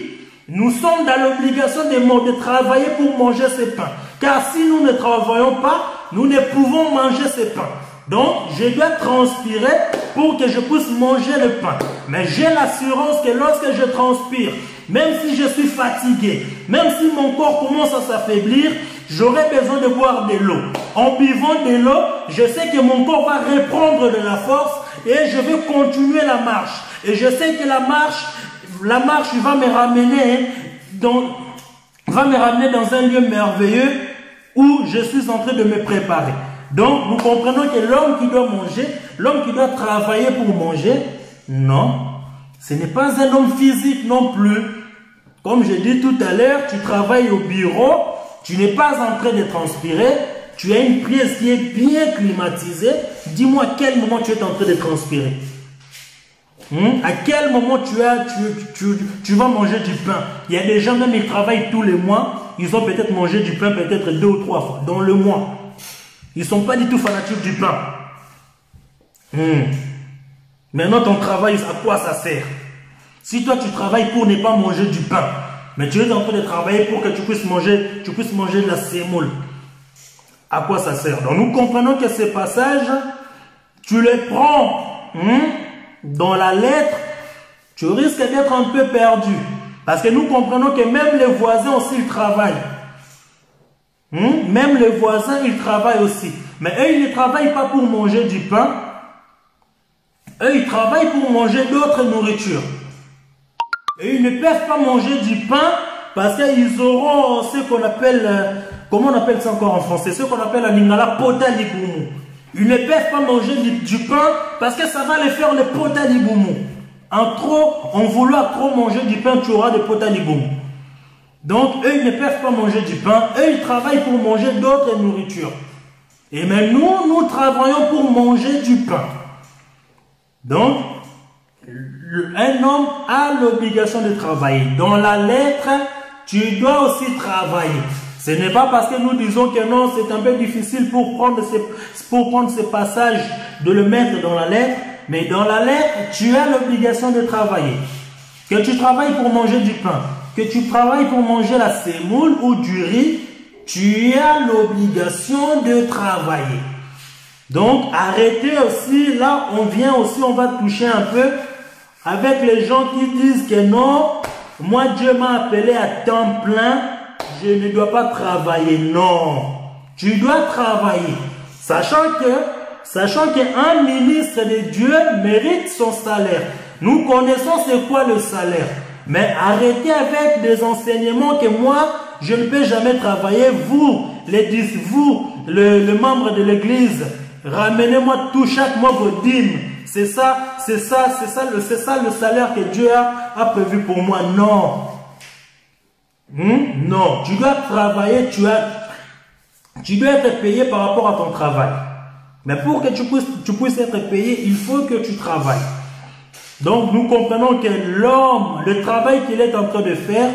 nous sommes dans l'obligation de travailler pour manger ce pain. Car si nous ne travaillons pas, nous ne pouvons manger ce pain. Donc, je dois transpirer pour que je puisse manger le pain. Mais j'ai l'assurance que lorsque je transpire, même si je suis fatigué, même si mon corps commence à s'affaiblir, j'aurai besoin de boire de l'eau. En buvant de l'eau, je sais que mon corps va reprendre de la force et je vais continuer la marche. Et je sais que la marche va me ramener dans un lieu merveilleux où je suis en train de me préparer. Donc, nous comprenons que l'homme qui doit manger, l'homme qui doit travailler pour manger, non, ce n'est pas un homme physique non plus. Comme je dis tout à l'heure, tu travailles au bureau, tu n'es pas en train de transpirer, tu as une pièce qui est bien climatisée. Dis-moi à quel moment tu es en train de transpirer. À quel moment tu vas manger du pain? Il y a des gens, même ils travaillent tous les mois, ils ont peut-être mangé du pain peut-être 2 ou 3 fois dans le mois. Ils ne sont pas du tout fanatiques du pain. Maintenant, ton travail, à quoi ça sert? Si toi, tu travailles pour ne pas manger du pain, mais tu es en train de travailler pour que tu puisses manger de la sémoule, à quoi ça sert? Donc, nous comprenons que ces passages, tu les prends dans la lettre, tu risques d'être un peu perdu. Parce que nous comprenons que même les voisins aussi, ils travaillent. Même les voisins, ils travaillent aussi. Mais eux, ils ne travaillent pas pour manger du pain. Eux, ils travaillent pour manger d'autres nourritures. Et ils ne peuvent pas manger du pain parce qu'ils auront ce qu'on appelle, comment on appelle ça encore en français? Ce qu'on appelle en lingala potaliboumou. Ils ne peuvent pas manger du pain parce que ça va les faire le potaliboumou. En vouloir trop manger du pain, tu auras des potaliboumou. Donc, eux, ils ne peuvent pas manger du pain. Eux, ils travaillent pour manger d'autres nourritures. Et même nous travaillons pour manger du pain. Donc, un homme a l'obligation de travailler. Dans la lettre, tu dois aussi travailler. Ce n'est pas parce que nous disons que non, c'est un peu difficile pour prendre ce passage de le mettre dans la lettre. Mais dans la lettre, tu as l'obligation de travailler. Que tu travailles pour manger du pain, que tu travailles pour manger la sémoule ou du riz, tu as l'obligation de travailler. Donc, arrêtez aussi, là, on va toucher un peu avec les gens qui disent que non, moi, Dieu m'a appelé à temps plein, je ne dois pas travailler. Non, tu dois travailler. Sachant qu'un ministre de Dieu mérite son salaire. Nous connaissons c'est quoi le salaire. Mais arrêtez avec des enseignements que moi, je ne peux jamais travailler. Vous, le membre de l'église, ramenez-moi chaque mois vos dîmes. C'est ça le salaire que Dieu a prévu pour moi. Non. Non. Tu dois travailler, tu dois être payé par rapport à ton travail. Mais pour que tu puisses être payé, il faut que tu travailles. Donc, nous comprenons que l'homme, le travail qu'il est en train de faire,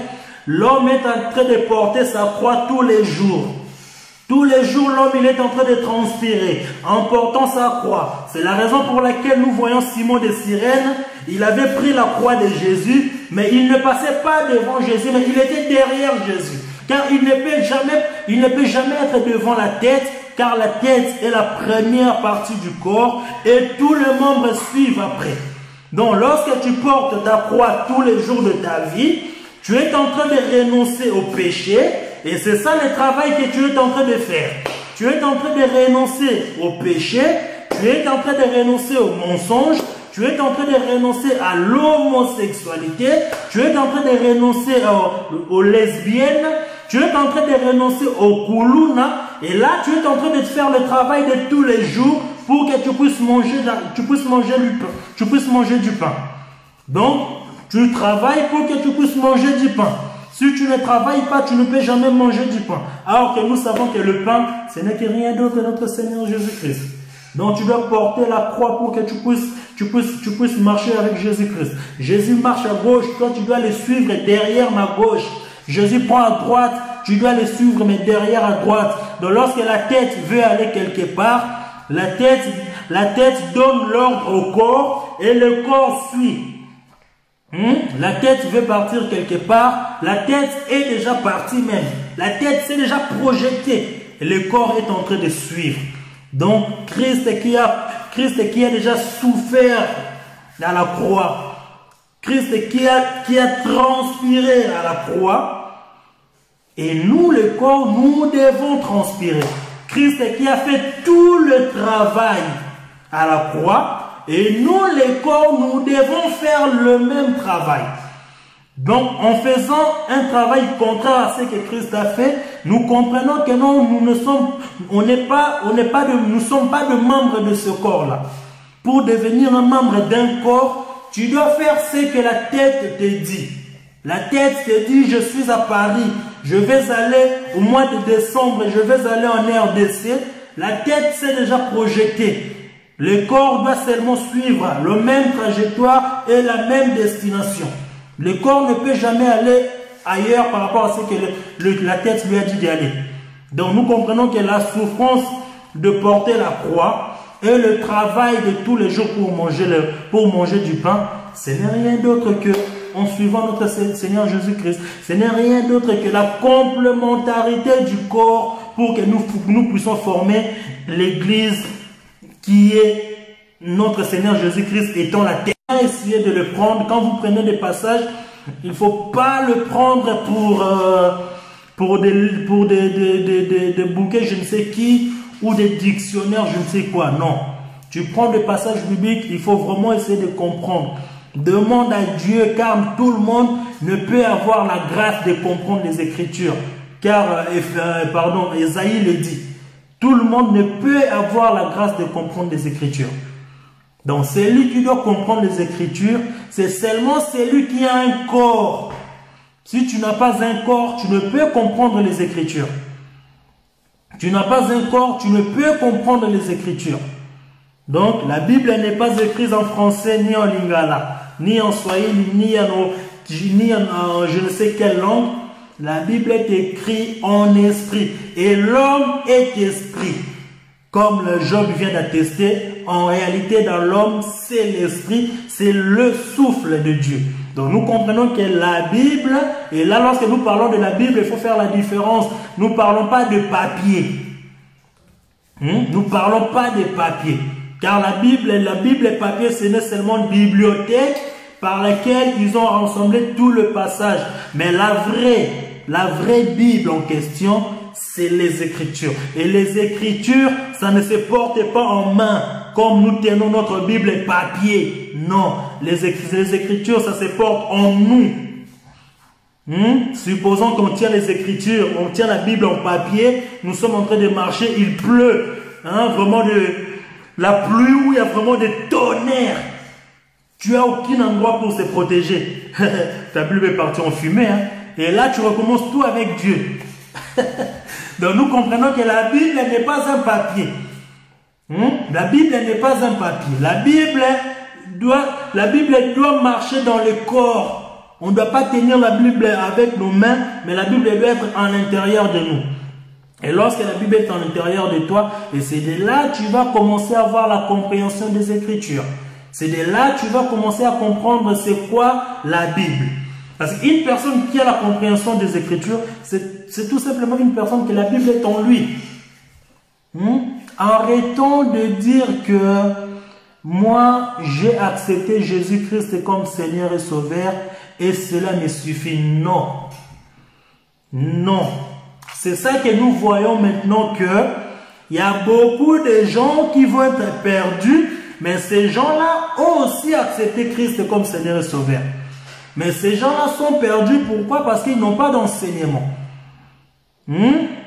L'homme est en train de porter sa croix tous les jours. Tous les jours, l'homme il est en train de transpirer en portant sa croix. C'est la raison pour laquelle nous voyons Simon de Cyrène. Il avait pris la croix de Jésus, mais il ne passait pas devant Jésus, mais il était derrière Jésus. Car il ne peut jamais être devant la tête, car la tête est la première partie du corps et tous les membres suivent après. Donc lorsque tu portes ta croix tous les jours de ta vie, tu es en train de renoncer au péché. Et c'est ça le travail que tu es en train de faire. Tu es en train de renoncer au péché, tu es en train de renoncer au mensonge, tu es en train de renoncer à l'homosexualité, tu es en train de renoncer aux lesbiennes, tu es en train de renoncer au kuluna, et là tu es en train de faire le travail de tous les jours pour que tu puisses manger du pain. Donc, tu travailles pour que tu puisses manger du pain. Si tu ne travailles pas, tu ne peux jamais manger du pain. Alors que nous savons que le pain, ce n'est que rien d'autre que notre Seigneur Jésus-Christ. Donc tu dois porter la croix pour que tu puisses marcher avec Jésus-Christ. Jésus marche à gauche, toi tu dois le suivre derrière ma gauche. Jésus prend à droite, tu dois le suivre mais derrière à droite. Donc lorsque la tête veut aller quelque part, la tête donne l'ordre au corps et le corps suit. La tête veut partir quelque part, la tête est déjà partie même. La tête s'est déjà projetée et le corps est en train de suivre. Donc Christ qui a déjà souffert à la croix, Christ qui a transpiré à la croix, et nous le corps, nous devons transpirer. Christ qui a fait tout le travail à la croix, et nous, les corps, nous devons faire le même travail. Donc, en faisant un travail contraire à ce que Christ a fait, nous comprenons que non, nous ne sommes pas de membres de ce corps-là. Pour devenir un membre d'un corps, tu dois faire ce que la tête te dit. La tête te dit, je suis à Paris, je vais aller au mois de décembre, je vais aller en RDC. La tête s'est déjà projetée. Le corps doit seulement suivre la même trajectoire et la même destination. Le corps ne peut jamais aller ailleurs par rapport à ce que la tête lui a dit d'y aller. Donc nous comprenons que la souffrance de porter la croix et le travail de tous les jours pour manger du pain, ce n'est rien d'autre que, en suivant notre Seigneur Jésus-Christ, ce n'est rien d'autre que la complémentarité du corps pour que nous puissions former l'Église qui est notre Seigneur Jésus-Christ étant la tête. Essayez de le prendre. Quand vous prenez des passages, il ne faut pas le prendre pour des bouquets je ne sais qui ou des dictionnaires je ne sais quoi. Non. Tu prends des passages bibliques, il faut vraiment essayer de comprendre. Demande à Dieu, car tout le monde ne peut avoir la grâce de comprendre les Écritures. Car, Ésaïe le dit. Tout le monde ne peut avoir la grâce de comprendre les Écritures. Donc, celui qui doit comprendre les Écritures, c'est seulement celui qui a un corps. Si tu n'as pas un corps, tu ne peux comprendre les Écritures. Tu n'as pas un corps, tu ne peux comprendre les Écritures. Donc, la Bible n'est pas écrite en français, ni en lingala, ni en swahili, ni en je ne sais quelle langue. La Bible est écrite en esprit. Et l'homme est esprit. Comme le Job vient d'attester, en réalité dans l'homme, c'est l'esprit, c'est le souffle de Dieu. Donc nous comprenons que la Bible, et là lorsque nous parlons de la Bible, il faut faire la différence. Nous ne parlons pas de papier. Nous ne parlons pas de papier. Car la Bible et papier, ce n'est seulement une bibliothèque par laquelle ils ont rassemblé tout le passage. Mais la vraie Bible en question, c'est les Écritures. Et les Écritures, ça ne se porte pas en main, comme nous tenons notre Bible et papier. Non, les Écritures, ça se porte en nous. Supposons qu'on tient les Écritures, on tient la Bible en papier, nous sommes en train de marcher, il pleut. Vraiment la pluie où il y a vraiment des tonnerres. Tu n'as aucun endroit pour se protéger. Ta Bible est partie en fumée. Et là, tu recommences tout avec Dieu. Donc, nous comprenons que la Bible n'est pas un papier. La Bible n'est pas un papier. La Bible doit marcher dans le corps. On ne doit pas tenir la Bible avec nos mains, mais la Bible doit être en l'intérieur de nous. Et lorsque la Bible est en l'intérieur de toi, et c'est de là que tu vas commencer à avoir la compréhension des Écritures. C'est de là que tu vas commencer à comprendre c'est quoi la Bible. Parce qu'une personne qui a la compréhension des Écritures, c'est tout simplement une personne que la Bible est en lui. Arrêtons de dire que moi, j'ai accepté Jésus-Christ comme Seigneur et Sauveur et cela me suffit. Non. Non. C'est ça que nous voyons maintenant que il y a beaucoup de gens qui vont être perdus, mais ces gens-là ont aussi accepté Christ comme Seigneur et Sauveur. Mais ces gens-là sont perdus, pourquoi? Parce qu'ils n'ont pas d'enseignement.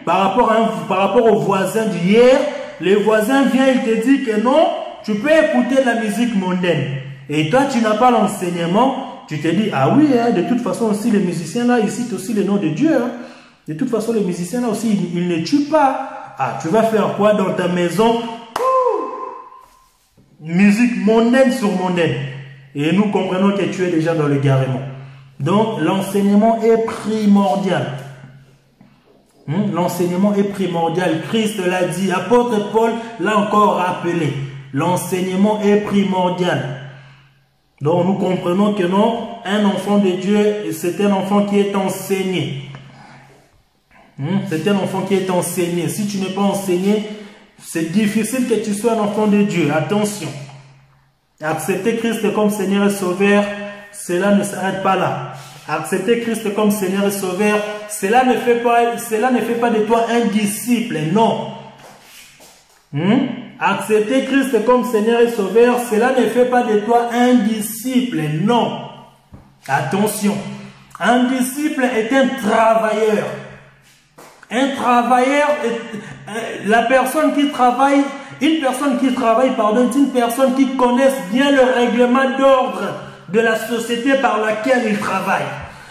Par rapport aux voisins d'hier, les voisins viennent et te disent que non, tu peux écouter la musique mondaine. Et toi, tu n'as pas l'enseignement, tu te dis, ah oui, hein, de toute façon aussi, les musiciens là, ils citent aussi le nom de Dieu. Hein. De toute façon, les musiciens là aussi, ils ne tuent pas. Ah, tu vas faire quoi dans ta maison? Musique mondaine sur mondaine. Et nous comprenons que tu es déjà dans le garement. Donc, l'enseignement est primordial. L'enseignement est primordial. Christ l'a dit. Apôtre Paul l'a encore rappelé. L'enseignement est primordial. Donc, nous comprenons que non, un enfant de Dieu, c'est un enfant qui est enseigné. C'est un enfant qui est enseigné. Si tu n'es pas enseigné, c'est difficile que tu sois un enfant de Dieu. Attention. Accepter Christ comme Seigneur et Sauveur, cela ne s'arrête pas là. Accepter Christ comme Seigneur et Sauveur, cela ne fait pas de toi un disciple, non. Accepter Christ comme Seigneur et Sauveur, cela ne fait pas de toi un disciple, non. Attention, un disciple est un travailleur. Un travailleur, la personne qui travaille, une personne qui travaille, pardon, c'est une personne qui connaît bien le règlement d'ordre de la société par laquelle il travaille.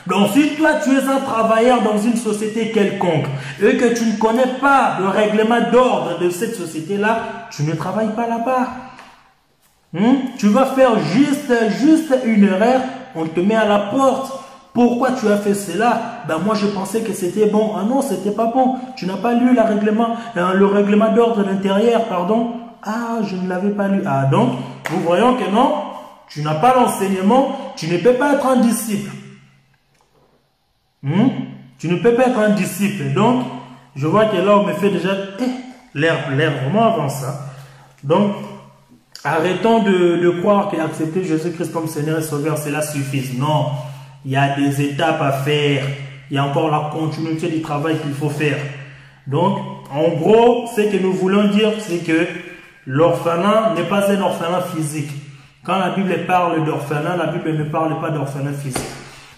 Donc si toi tu es un travailleur dans une société quelconque et que tu ne connais pas le règlement d'ordre de cette société-là, tu ne travailles pas là-bas. Tu vas faire juste une erreur, on te met à la porte. Pourquoi tu as fait cela? Ben moi je pensais que c'était bon. Ah non, c'était pas bon. Tu n'as pas lu le règlement d'ordre d'intérieur, pardon. Ah, je ne l'avais pas lu. Ah donc, nous voyons que non, tu n'as pas l'enseignement, tu ne peux pas être un disciple. Tu ne peux pas être un disciple. Donc, je vois que là on me fait déjà l'air vraiment avance. Donc, arrêtons de croire qu'accepter Jésus-Christ comme Seigneur et Sauveur, cela suffit. Non. Il y a des étapes à faire. Il y a encore la continuité du travail qu'il faut faire. Donc, en gros, ce que nous voulons dire, c'est que l'orphelinat n'est pas un orphelinat physique. Quand la Bible parle d'orphelinat, la Bible ne parle pas d'orphelinat physique.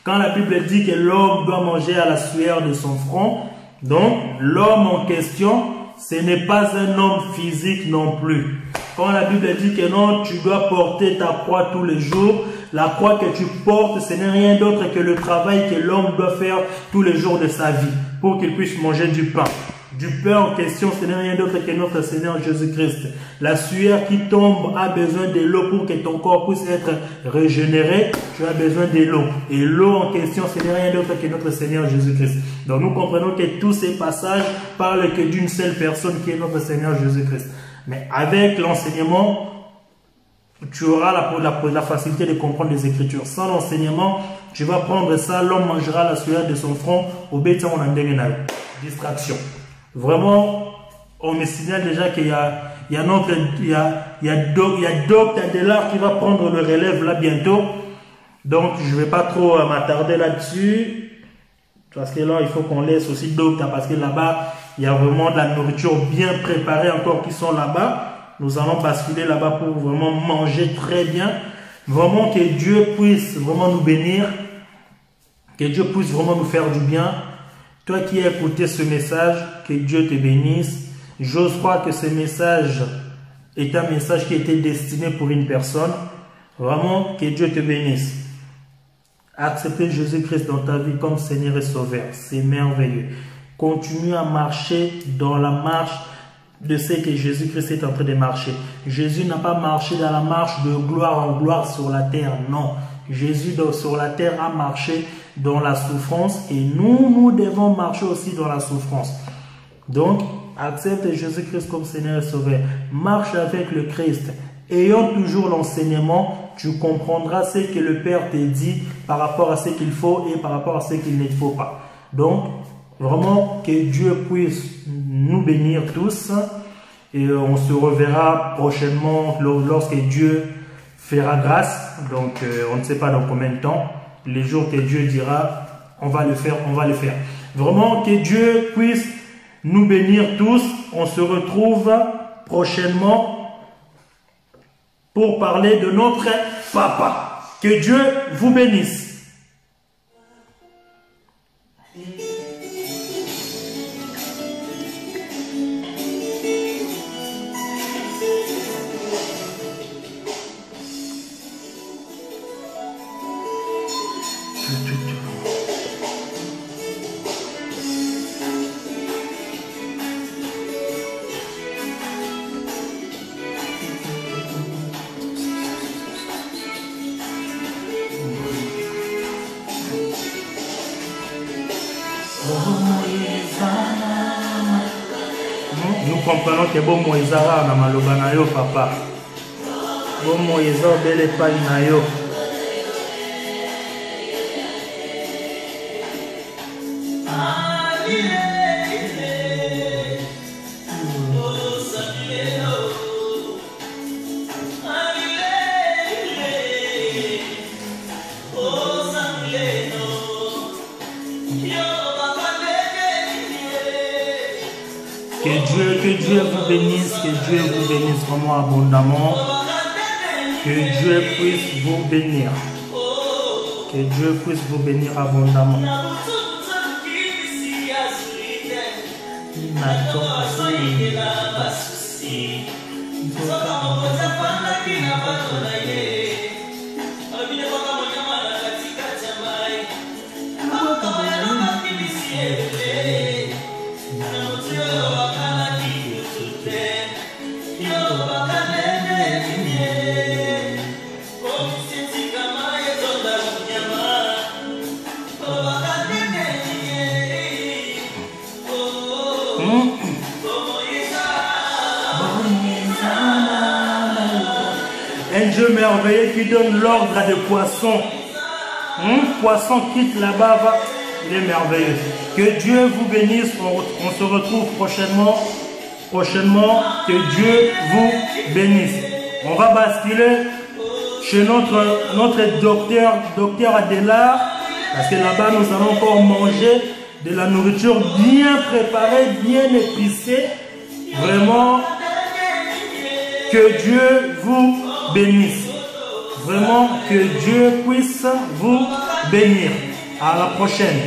Quand la Bible dit que l'homme doit manger à la sueur de son front, donc l'homme en question, ce n'est pas un homme physique non plus. Quand la Bible dit que non, tu dois porter ta croix tous les jours, la croix que tu portes, ce n'est rien d'autre que le travail que l'homme doit faire tous les jours de sa vie pour qu'il puisse manger du pain. Du pain en question, ce n'est rien d'autre que notre Seigneur Jésus-Christ. La sueur qui tombe a besoin de l'eau pour que ton corps puisse être régénéré. Tu as besoin de l'eau. Et l'eau en question, ce n'est rien d'autre que notre Seigneur Jésus-Christ. Donc nous comprenons que tous ces passages parlent que d'une seule personne qui est notre Seigneur Jésus-Christ. Mais avec l'enseignement, tu auras la facilité de comprendre les Écritures. Sans l'enseignement, tu vas prendre ça, l'homme mangera la sueur de son front, au béton on en déménage. Distraction. Vraiment, on me signale déjà qu'il y a Doc Adelard qui va prendre le relève là bientôt. Donc, je ne vais pas trop m'attarder là-dessus. Parce que là, il faut qu'on laisse aussi Doc, parce que là-bas, il y a vraiment de la nourriture bien préparée encore qui sont là-bas. Nous allons basculer là-bas pour vraiment manger très bien. Vraiment que Dieu puisse vraiment nous bénir. Que Dieu puisse vraiment nous faire du bien. Toi qui as écouté ce message, que Dieu te bénisse. J'ose croire que ce message est un message qui était destiné pour une personne. Vraiment, que Dieu te bénisse. Accepter Jésus-Christ dans ta vie comme Seigneur et Sauveur, c'est merveilleux. Continue à marcher dans la marche de ce que Jésus-Christ est en train de marcher. Jésus n'a pas marché dans la marche de gloire en gloire sur la terre, non. Jésus sur la terre a marché dans la souffrance et nous devons marcher aussi dans la souffrance. Donc, accepte Jésus-Christ comme Seigneur et Sauveur. Marche avec le Christ. Ayant toujours l'enseignement, tu comprendras ce que le Père te dit par rapport à ce qu'il faut et par rapport à ce qu'il ne faut pas. Donc, vraiment, que Dieu puisse nous bénir tous. Et on se reverra prochainement lorsque Dieu fera grâce. Donc, on ne sait pas dans combien de temps. Les jours que Dieu dira, on va le faire, on va le faire. Vraiment, que Dieu puisse nous bénir tous. On se retrouve prochainement pour parler de notre papa. Que Dieu vous bénisse. Nous comprenons que bon Moïsara na maloba na yo papa. Bon Moïsara belle pas na yo. Que Dieu vous bénisse, que Dieu vous bénisse vraiment abondamment. Que Dieu puisse vous bénir. Que Dieu puisse vous bénir abondamment. Un Dieu merveilleux qui donne l'ordre à des poissons. Poisson quitte là-bas, il est merveilleux. Que Dieu vous bénisse. On se retrouve prochainement. Que Dieu vous bénisse. On va basculer chez notre docteur Adela. Parce que là-bas, nous allons encore manger de la nourriture bien préparée, bien épicée. Vraiment, que Dieu vous bénisse. Vraiment, que Dieu puisse vous bénir. À la prochaine.